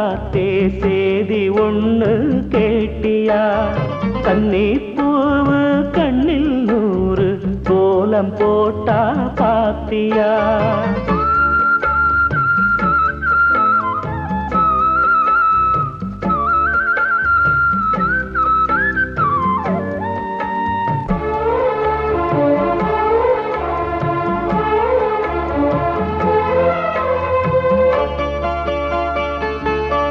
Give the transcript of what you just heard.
காத்தே சேதி ஒண்ணு கேட்டியா கன்னி பூவு கண்ணில் நூறு கோலம் போட்டா பாத்தியா